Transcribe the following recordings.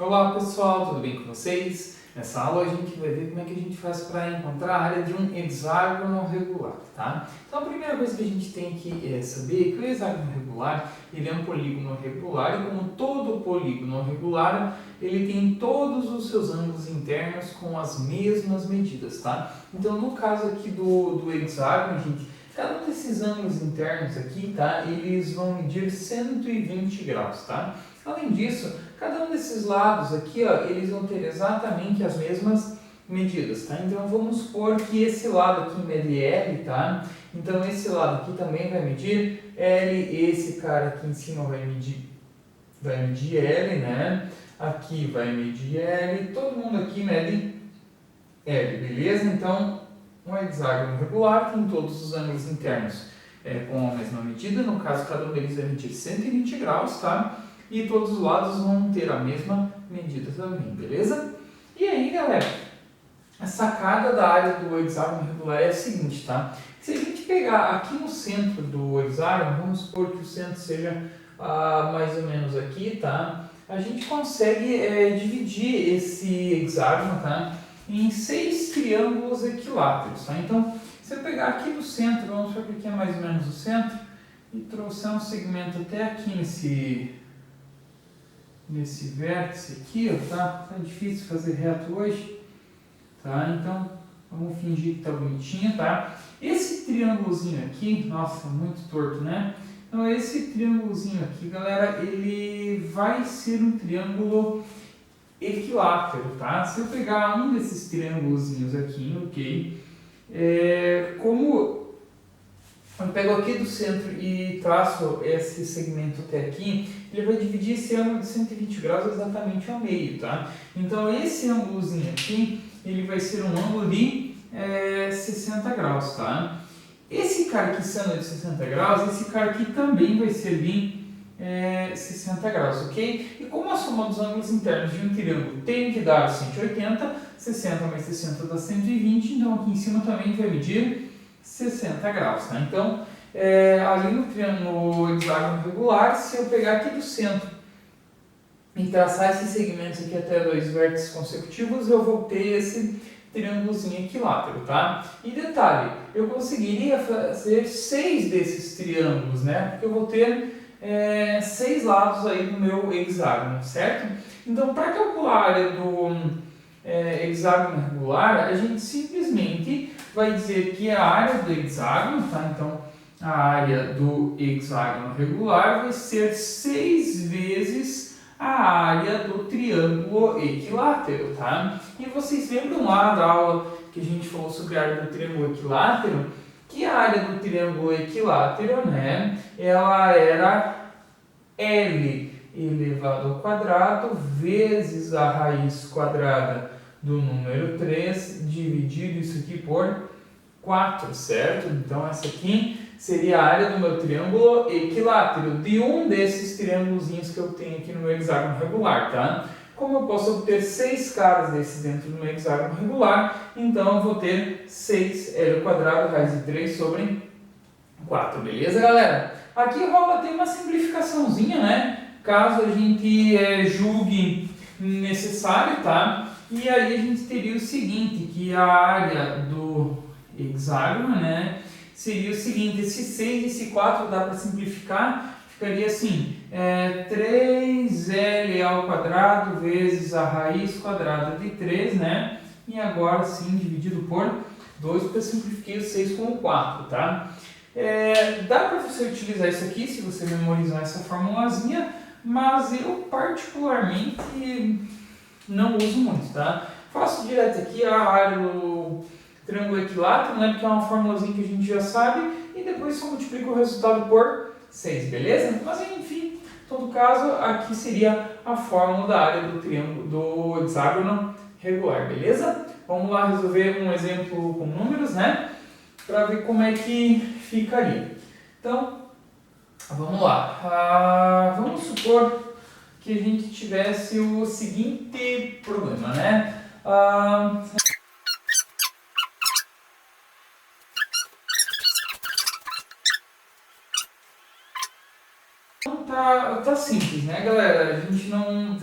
Olá pessoal, tudo bem com vocês? Nessa aula a gente vai ver como é que a gente faz para encontrar a área de um hexágono regular, tá? Então a primeira coisa que a gente tem que saber é que o hexágono regular, ele é um polígono regular e como todo polígono regular, ele tem todos os seus ângulos internos com as mesmas medidas, tá? Então no caso aqui do hexágono, gente, cada um desses ângulos internos aqui, tá? Eles vão medir 120 graus, tá? Além disso, cada um desses lados aqui, ó, eles vão ter exatamente as mesmas medidas, tá? Então vamos supor que esse lado aqui mede L, tá? Então esse lado aqui também vai medir L, esse cara aqui em cima vai medir L, né? Aqui vai medir L, todo mundo aqui mede L, beleza? Então um hexágono regular tem todos os ângulos internos com a mesma medida, no caso cada um deles vai medir 120 graus, tá? E todos os lados vão ter a mesma medida também, beleza? E aí, galera, a sacada da área do hexágono regular é a seguinte, tá? Se a gente pegar aqui no centro do hexágono, vamos supor que o centro seja mais ou menos aqui, tá? A gente consegue dividir esse hexágono, tá? Em 6 triângulos equiláteros, tá? Então, se eu pegar aqui do centro, vamos supor que aqui é mais ou menos o centro, e trouxer um segmento até aqui nesse vértice aqui, ó, tá difícil fazer reto hoje, tá? Então vamos fingir que tá bonitinho, tá? Esse triângulozinho aqui, nossa, muito torto, né? Então esse triângulozinho aqui, galera, ele vai ser um triângulo equilátero, tá? Se eu pegar um desses triângulozinhos aqui, ok? Como eu pego aqui do centro e traço esse segmento até aqui, ele vai dividir esse ângulo de 120 graus exatamente ao meio, tá? Então esse ângulozinho aqui, ele vai ser um ângulo de 60 graus, tá? Esse cara aqui sendo de 60 graus, esse cara aqui também vai ser de 60 graus, ok? E como a soma dos ângulos internos de um triângulo tem que dar 180, 60 mais 60 dá 120, então aqui em cima também vai medir 60 graus, tá? Então, ali no triângulo hexágono regular, se eu pegar aqui do centro e traçar esses segmentos aqui até dois vértices consecutivos, eu vou ter esse triângulozinho equilátero, tá? E detalhe, eu conseguiria fazer 6 desses triângulos, né? Porque eu vou ter 6 lados aí do meu hexágono, certo? Então, para calcular a área do hexágono regular, a gente simplesmente vai dizer que a área do hexágono, tá? Então, a área do hexágono regular vai ser 6 vezes a área do triângulo equilátero, tá? E vocês lembram lá da aula que a gente falou sobre a área do triângulo equilátero? Que a área do triângulo equilátero, né? Ela era L elevado ao quadrado vezes a raiz quadrada do número 3, dividido isso aqui por 4, certo? Então essa aqui seria a área do meu triângulo equilátero, de um desses triângulozinhos que eu tenho aqui no meu hexágono regular, tá? Como eu posso obter 6 caras desses dentro do meu hexágono regular, então eu vou ter 6L quadrado raiz de 3 sobre 4, beleza, galera? Aqui rola tem uma simplificaçãozinha, né? Caso a gente julgue necessário, tá? E aí a gente teria o seguinte, que a área do hexágono, né, seria o seguinte, esse 6 e esse 4 dá para simplificar, ficaria assim, 3L ao quadrado vezes a raiz quadrada de 3, né? E agora sim, dividido por 2, porque eu simplifiquei o 6 com o 4, tá? Dá para você utilizar isso aqui, se você memorizar essa formulazinha, mas eu particularmente não uso muito, tá? Faço direto aqui a área do triângulo equilátero, né? Porque é uma formulazinha que a gente já sabe, e depois só multiplico o resultado por 6, beleza? Mas enfim, em todo caso, aqui seria a fórmula da área do triângulo do hexágono regular, beleza? Vamos lá resolver um exemplo com números, né? Para ver como é que ficaria. Então, vamos lá. Vamos supor que a gente tivesse o seguinte problema, né? Então tá simples, né, galera? A gente não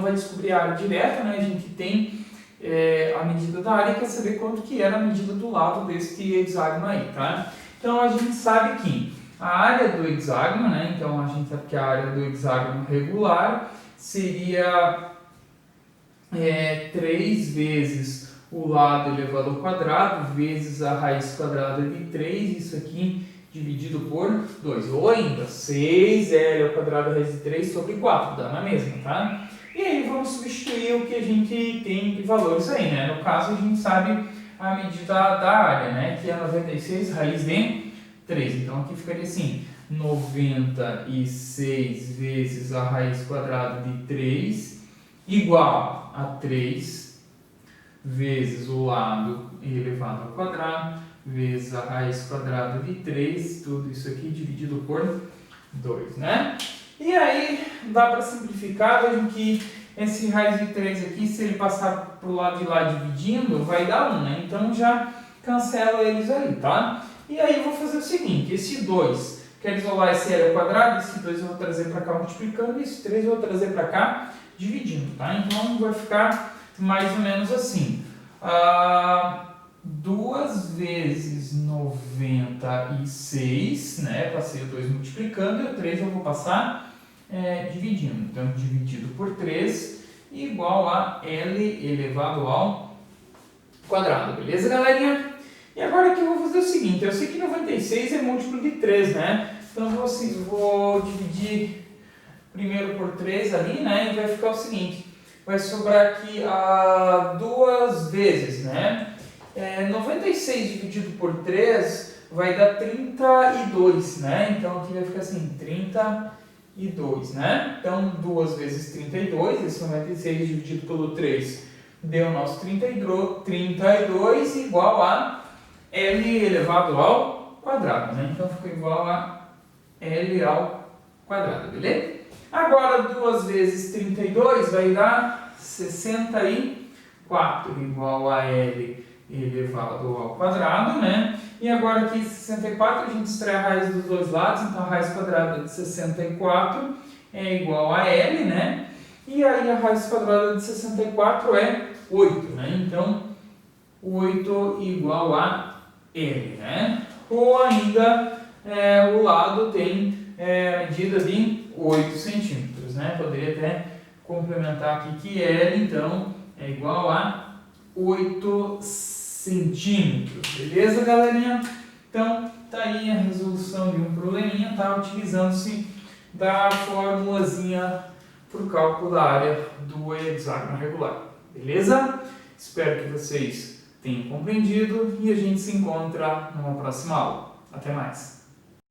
vai descobrir a área direta, né? A gente tem a medida da área e quer saber quanto que era a medida do lado deste hexágono aí, tá? Então a gente sabe que a área do hexágono, né? Então a gente sabe que a área do hexágono regular seria 3 vezes o lado elevado ao quadrado vezes a raiz quadrada de 3, isso aqui dividido por 2, ou ainda 6L ao quadrado raiz de 3 sobre 4, dá na mesma, tá? E aí vamos substituir o que a gente tem de valores aí, né? No caso a gente sabe a medida da área, né? Que é 96 raiz de 3, então aqui ficaria assim, 96 vezes a raiz quadrada de 3 igual a 3 vezes o lado elevado ao quadrado vezes a raiz quadrada de 3, tudo isso aqui dividido por 2, né? E aí dá para simplificar, vejam que esse raiz de 3 aqui, se ele passar para o lado de lá dividindo, vai dar 1, né? Então já cancela eles aí, tá? E aí eu vou fazer o seguinte, esse 2, quero isolar esse L ao quadrado, esse 2 eu vou trazer para cá multiplicando, e esse 3 eu vou trazer para cá dividindo, tá? Então vai ficar mais ou menos assim. 2 vezes 96, né? Passei o 2 multiplicando, e o 3 eu vou passar dividindo. Então, dividido por 3 igual a L elevado ao quadrado. Beleza, galerinha? E agora aqui eu vou fazer o seguinte, eu sei que 96 é múltiplo de 3, né? Então, vou dividir primeiro por 3 ali, né? E vai ficar o seguinte, vai sobrar aqui 2 vezes, né? 96 dividido por 3 vai dar 32, né? Então aqui vai ficar assim, 32, né? Então 2 vezes 32, esse 96 dividido pelo 3 deu o nosso 32 igual a L elevado ao quadrado, né? Então fica igual a L ao quadrado, beleza? Agora 2 vezes 32 vai dar 64 igual a L elevado ao quadrado, né? E agora aqui 64 a gente extrai a raiz dos dois lados, então a raiz quadrada de 64 é igual a L, né? E aí a raiz quadrada de 64 é 8, né? Então 8 igual a L, né? Ou ainda o lado tem medida de 8 centímetros, né? Poderia até complementar aqui que L, então, é igual a 8 centímetros, beleza, galerinha? Então, tá aí a resolução de um probleminha, tá? Utilizando-se da formulazinha para o cálculo da área do hexágono regular, beleza? Espero que vocês tenham compreendido e a gente se encontra numa próxima aula. Até mais!